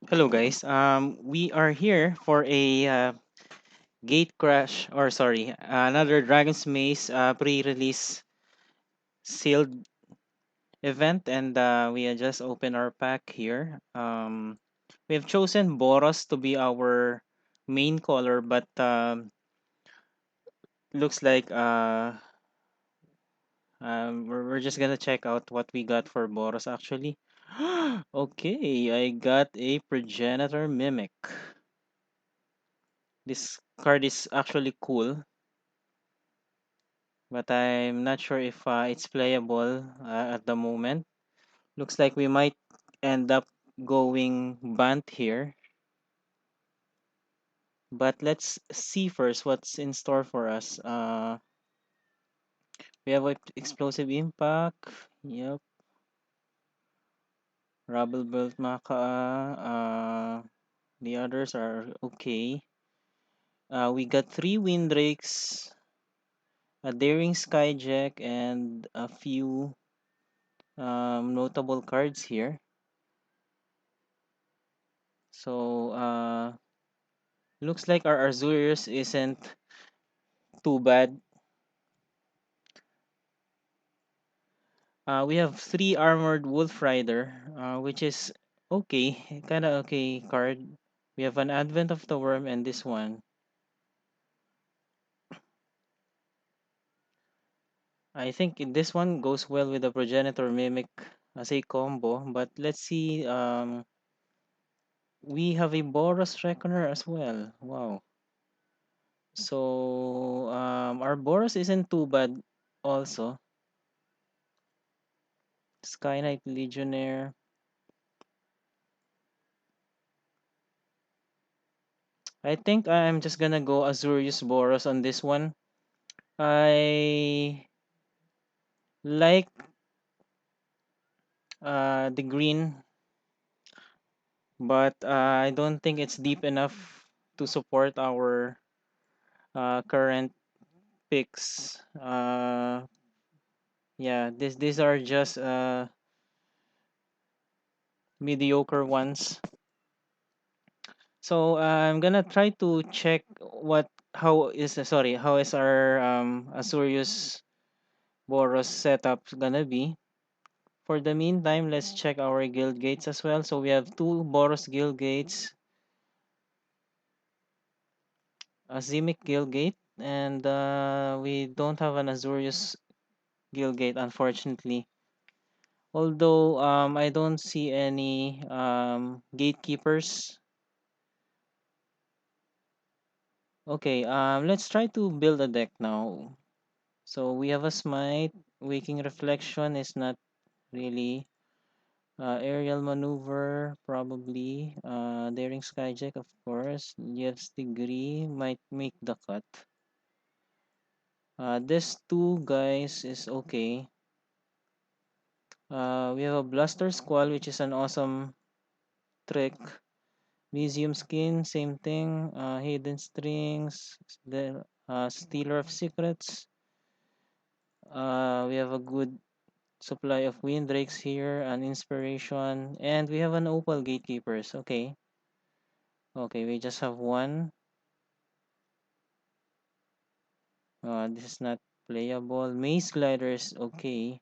Hello guys. We are here for a gate crash, or sorry, another Dragon's Maze pre-release sealed event, and we had just opened our pack here. We have chosen Boros to be our main color, but looks like we're just gonna check out what we got for Boros actually. Okay, I got a Progenitor Mimic. This card is actually cool, but I'm not sure if it's playable at the moment. Looks like we might end up going Bant here, but let's see first what's in store for us. We have Explosive Impact, yep, Rubble Belt Maka, the others are okay. We got three Windrakes, a Daring Skyjack, and a few notable cards here. So, looks like our Azorious isn't too bad. We have three Armored Wolf Rider, which is okay, kind of okay card. We have an Advent of the Worm and this one. I think this one goes well with the Progenitor Mimic as a combo, but let's see. We have a Boros Reckoner as well. Wow. So, our Boros isn't too bad also. Sky Knight Legionnaire. I think I'm just gonna go Azorius Boros on this one. I like the green, but I don't think it's deep enough to support our current picks. Yeah, these are just mediocre ones. So I'm gonna try to check how is our Azorius Boros setup gonna be. For the meantime, let's check our guild gates as well. So we have two Boros guild gates, a Zimic guild gate, and we don't have an Azorius guild gate, unfortunately. Although I don't see any gatekeepers. Okay, let's try to build a deck now. So we have a Smite. Waking Reflection is not really. Aerial Maneuver, probably. Daring Skyjack, of course. Yev's Degree might make the cut. This two guys is okay. We have a Blaster Squall, which is an awesome trick. Museum Skin, same thing. Hidden Strings, the Stealer of Secrets. We have a good supply of Windrakes here, an Inspiration, and we have an Opal Gatekeepers. Okay. Okay, we just have one. This is not playable. Maze Glider is okay.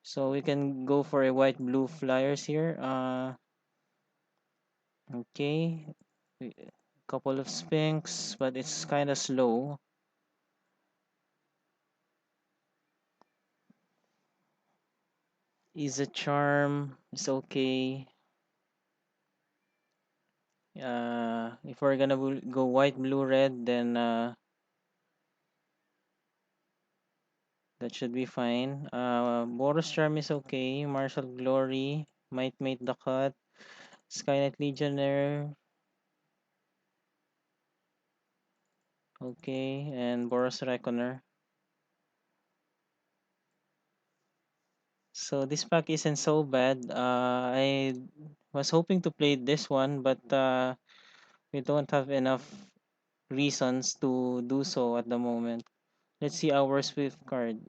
So we can go for a white blue flyers here. Okay. Couple of Sphinx, but it's kind of slow. Is a charm. It's okay. If we're gonna go white, blue, red, then that should be fine. Boros Charm is okay. Martial Glory might make the cut. Skynet Legionnaire, okay, and Boros Reckoner. So this pack isn't so bad. I was hoping to play this one, but we don't have enough reasons to do so at the moment. Let's see our Swift card.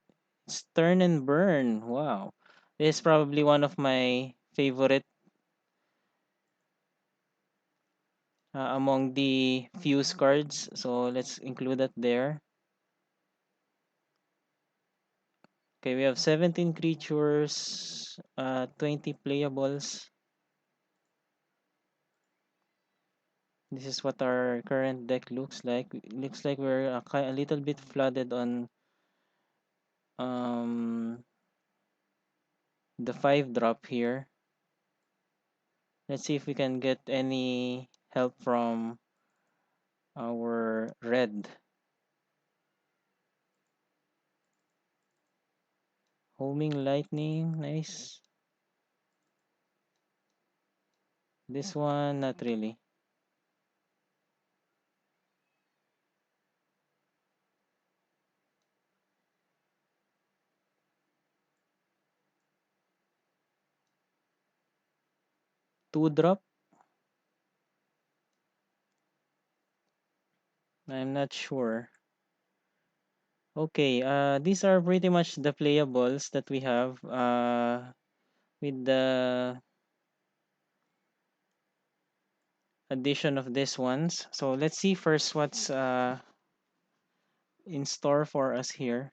It's Turn and Burn. Wow. This is probably one of my favorite among the fuse cards. So let's include that there. Okay, we have 17 creatures, 20 playables. This is what our current deck looks like. It looks like we're a little bit flooded on um, the 5 drop here. Let's see if we can get any help from our red. Homing lightning, nice. This one, not really. 2 drop, I'm not sure. Okay, these are pretty much the playables that we have with the addition of these ones. So let's see first what's in store for us here.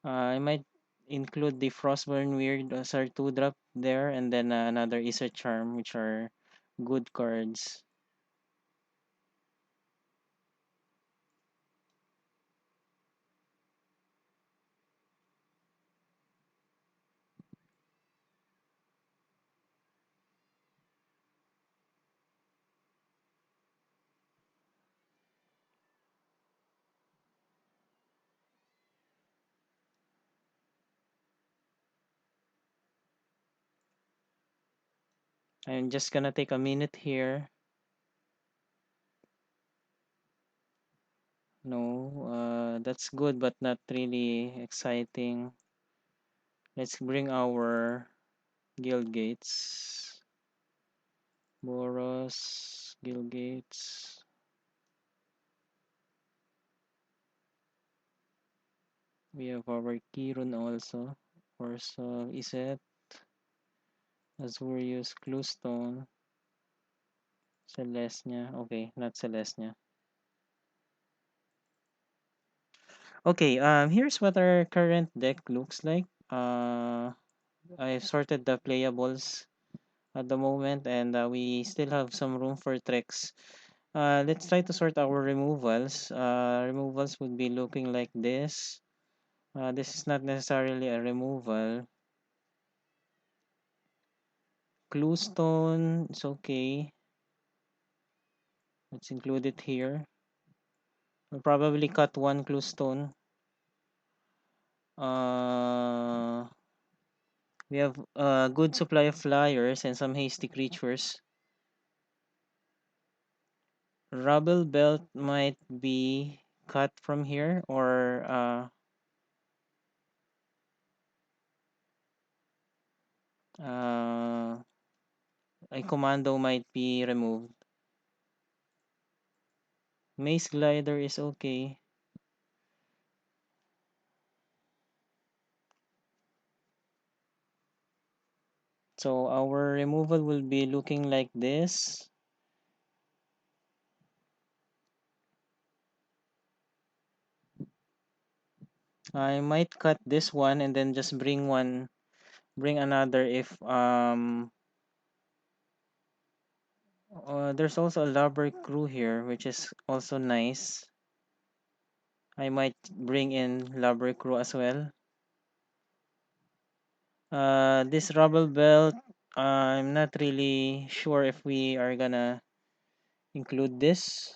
I might include the Frostburn Weird as our 2 drop there, and then another Izzet Charm, which are good cards. I'm just gonna take a minute here. No, that's good, but not really exciting. Let's bring our guild gates. Boros, guild gates. We have our Kirun also. Also, Izzet, Azorious, Cluestone, Celestia. Okay, not Celestia. Okay, here's what our current deck looks like. I've sorted the playables at the moment, and we still have some room for tricks. Let's try to sort our removals. Removals would be looking like this. This is not necessarily a removal. Cluestone is okay. Let's include it here. We'll probably cut one Cluestone. Uh, we have a good supply of flyers and some hasty creatures. Rubble belt might be cut from here, or a commando might be removed. Maze glider is okay. So our removal will be looking like this. I might cut this one and then just bring another if there's also a lubber crew here, which is also nice. I might bring in lubber crew as well. This rubble belt, I'm not really sure if we are gonna include this.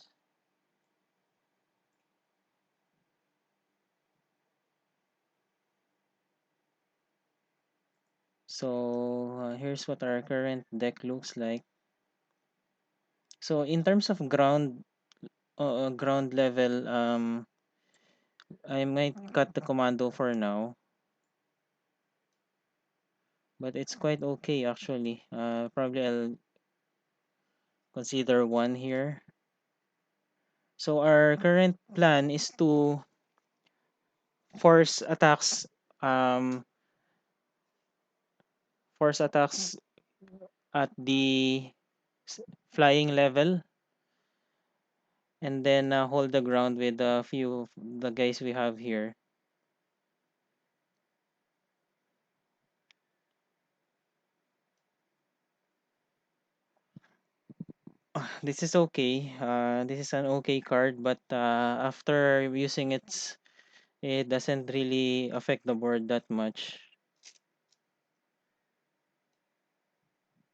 So here's what our current deck looks like. So in terms of ground level, I might cut the commando for now, but it's quite okay actually. Probably I'll consider one here. So our current plan is to force attacks, um, force attacks at the flying level, and then hold the ground with a few of the guys we have here. This is okay. This is an okay card, but after using it, it doesn't really affect the board that much.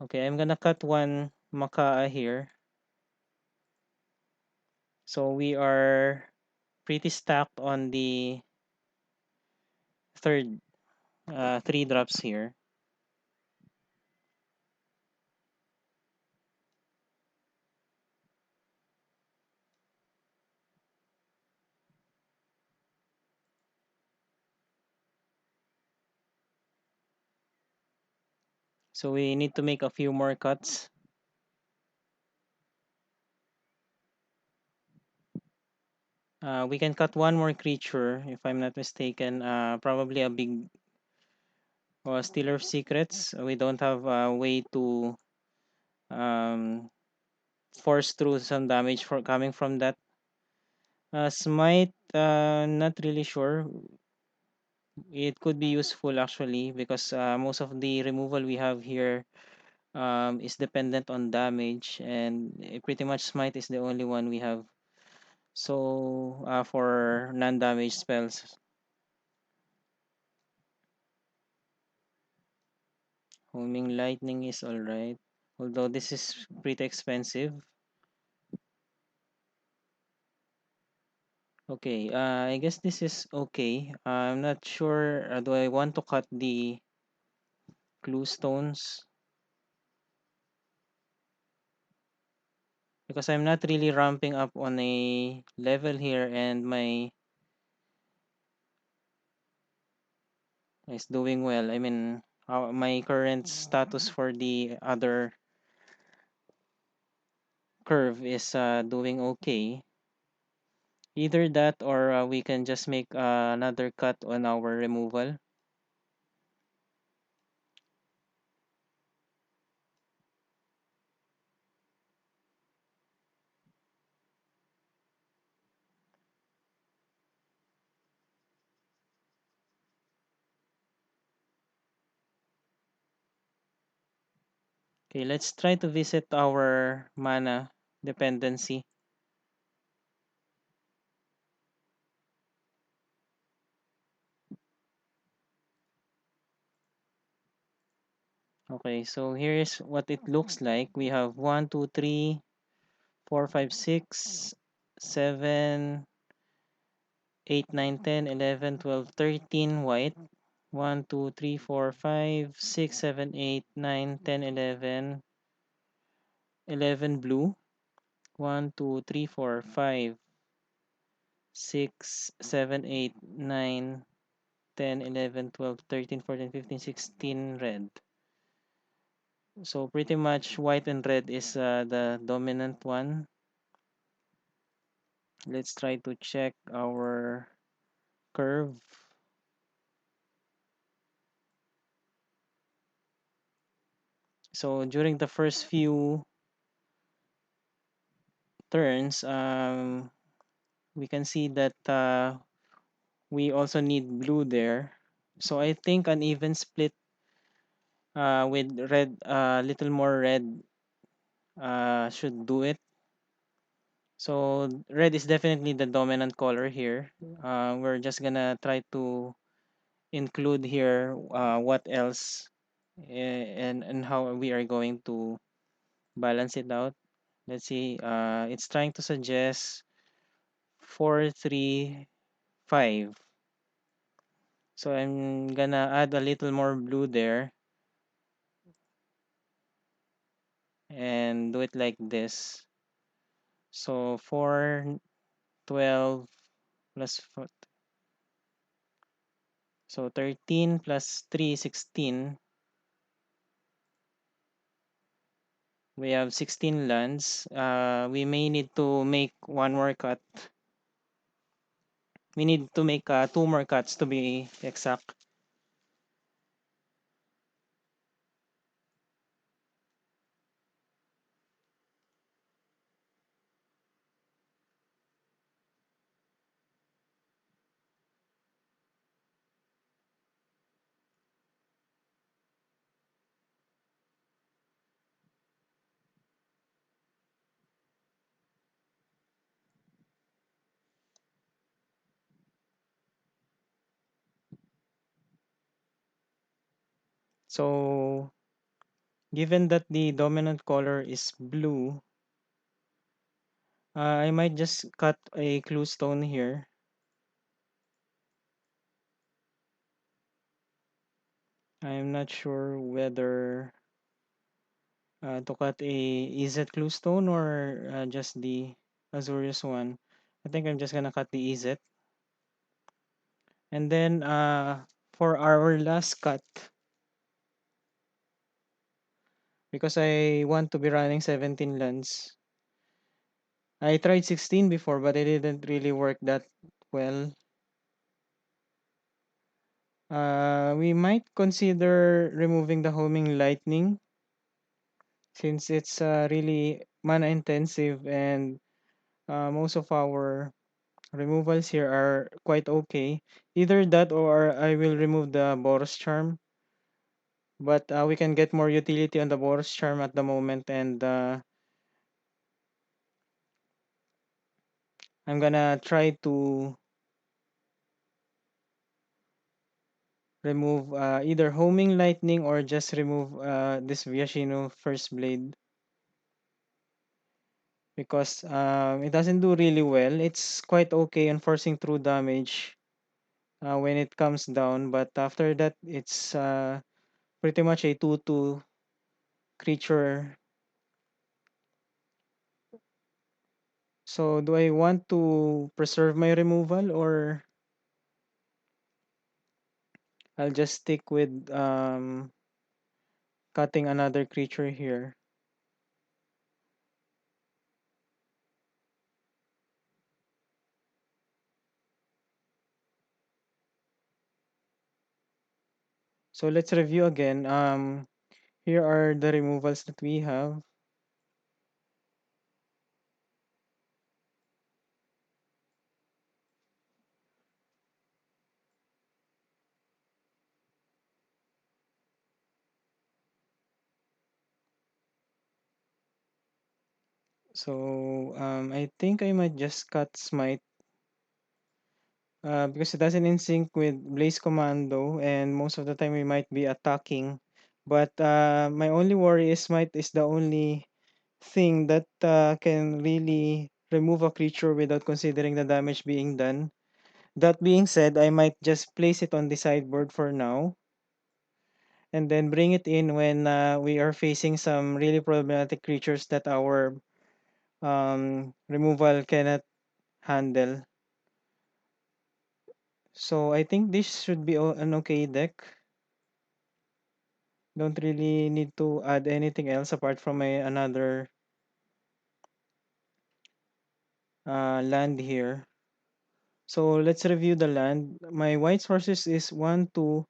Okay, I'm gonna cut one Makaa here. So we are pretty stacked on the third three drops here. So we need to make a few more cuts. We can cut one more creature, if I'm not mistaken. Probably a big Stealer of Secrets. We don't have a way to um, force through some damage for coming from that. Smite, not really sure. It could be useful actually because most of the removal we have here is dependent on damage, and pretty much Smite is the only one we have. So for non-damage spells, Homing Lightning is alright. Although this is pretty expensive. Okay, I guess this is okay. I'm not sure. Do I want to cut the clue stones? Because I'm not really ramping up on a level here, and my is doing well. I mean, my current status for the other curve is doing okay. Either that, or we can just make another cut on our removal. Okay, let's try to visit our mana dependency. Okay, so here is what it looks like. We have 1, 2, 3, 4, 5, 6, 7, 8, 9, 10, 11, 12, 13 white. 1, 2, 3, 4, 5, 6, 7, 8, 9, 10, 11, 11 blue. 1, 2, 3, 4, 5, 6, 7, 8, 9, 10, 11, 12, 13, 14, 15, 16 red. So pretty much white and red is the dominant one. Let's try to check our curve. So during the first few turns, we can see that we also need blue there. So I think an even split with red, little more red should do it. So red is definitely the dominant color here. We're just gonna try to include here what else and how we are going to balance it out. Let's see. It's trying to suggest 4, 3, 5. So I'm gonna add a little more blue there and do it like this. So 4, 12 plus so 13 plus 3, 16. We have 16 lands. We may need to make one more cut. We need to make two more cuts to be exact. So given that the dominant color is blue, I might just cut a clue stone here. I'm not sure whether to cut a Izzet clue stone or just the Azorious one. I think I'm just gonna cut the Izzet. And then for our last cut, because I want to be running 17 lands. I tried 16 before, but it didn't really work that well. We might consider removing the homing lightning since it's really mana intensive and most of our removals here are quite okay. Either that or I will remove the Boros charm. But we can get more utility on the Boros charm at the moment, and I'm gonna try to remove either homing lightning or just remove this Viashino first blade because it doesn't do really well. It's quite okay on forcing through damage when it comes down, but after that, it's pretty much a 2-2 creature. So, do I want to preserve my removal or I'll just stick with cutting another creature here? So, let's review again. Here are the removals that we have. So, I think I might just cut Smite because it doesn't in sync with Blaze Commando, and most of the time we might be attacking. But my only worry is Smite is the only thing that can really remove a creature without considering the damage being done. That being said, I might just place it on the sideboard for now and then bring it in when we are facing some really problematic creatures that our removal cannot handle. So I think this should be an okay deck. Don't really need to add anything else apart from another land here. So let's review the land. My white sources is 1, 2,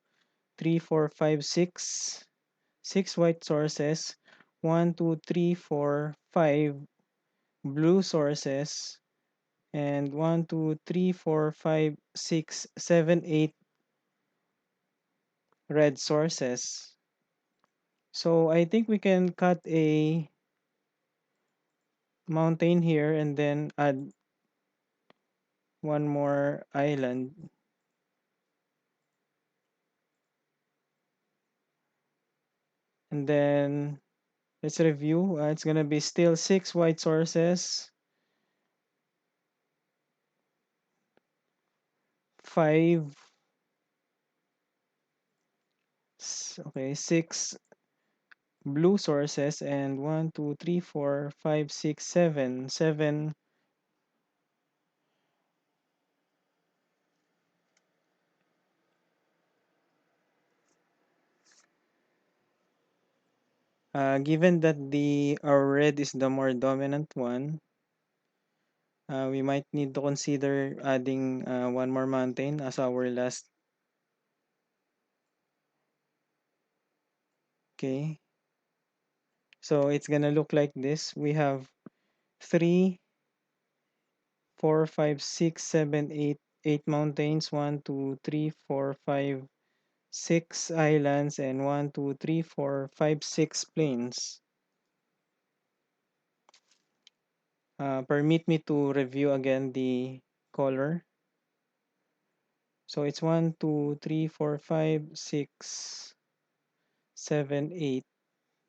3, 4, 5, 6. 6 white sources. 1, 2, 3, 4, 5 blue sources. And 1, 2, 3, 4, 5, 6, 7, 8 red sources. So I think we can cut a mountain here and then add one more island. And then let's review. It's gonna be still 6 white sources, 5, okay, 6 blue sources, and 1, 2, 3, 4, 5, 6, 7, 7. Given that the our red is the more dominant one, we might need to consider adding one more mountain as our last. Okay, so it's gonna look like this. We have 3, 4, 5, 6, 7, 8, 8 mountains. 1, 2, 3, 4, 5, 6 islands, and 1, 2, 3, 4, 5, 6 plains. Permit me to review again the color. So it's 1, 2, 3, 4, 5, 6, 7, 8,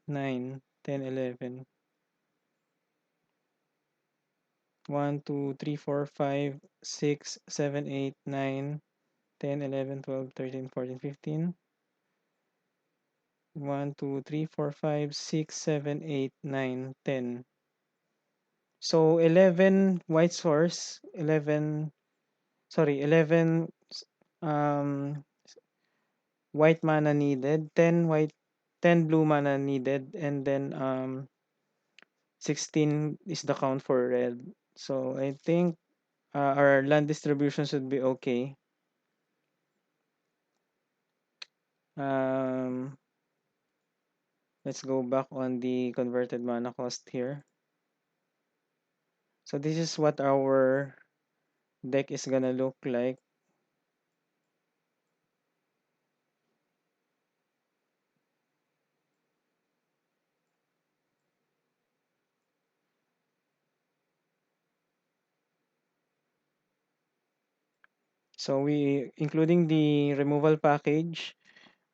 9, 10, 11. 1, 2, 3, 4, 5, 6, 7, 8, 9, 10, 11, 12, 13, 14, 15. 1, 2, 3, 4, 5, 6, 7, 8, 9, 10. So 11 white source, 11, sorry, 11 um white mana needed, 10 white, 10 blue mana needed, and then 16 is the count for red. So I think our land distribution should be okay. Um, let's go back on the converted mana cost here. So this is what our deck is gonna look like. So we, including the removal package,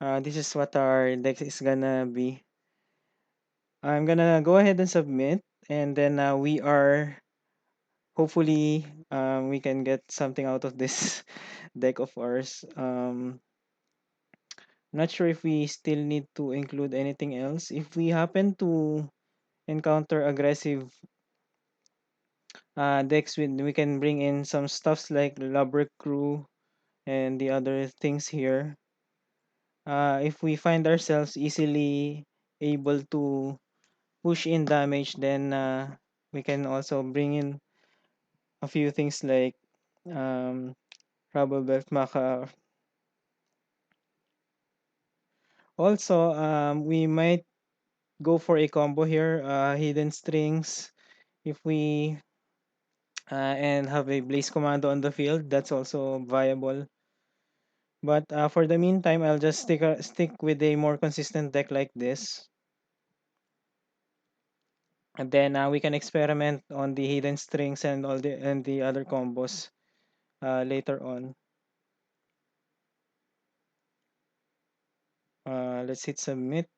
this is what our deck is gonna be. I'm gonna go ahead and submit, and then we are hopefully we can get something out of this deck of ours. Not sure if we still need to include anything else. If we happen to encounter aggressive decks, we can bring in some stuffs like Lubber Crew and the other things here. If we find ourselves easily able to push in damage, then we can also bring in a few things like um, Rubble Belt Maca. Also, we might go for a combo here, Hidden Strings. If we and have a Blaze Commando on the field, that's also viable. But for the meantime, I'll just stick with a more consistent deck like this. And then we can experiment on the hidden strings and all the other combos later on. Let's hit submit,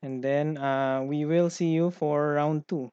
and then we will see you for round 2.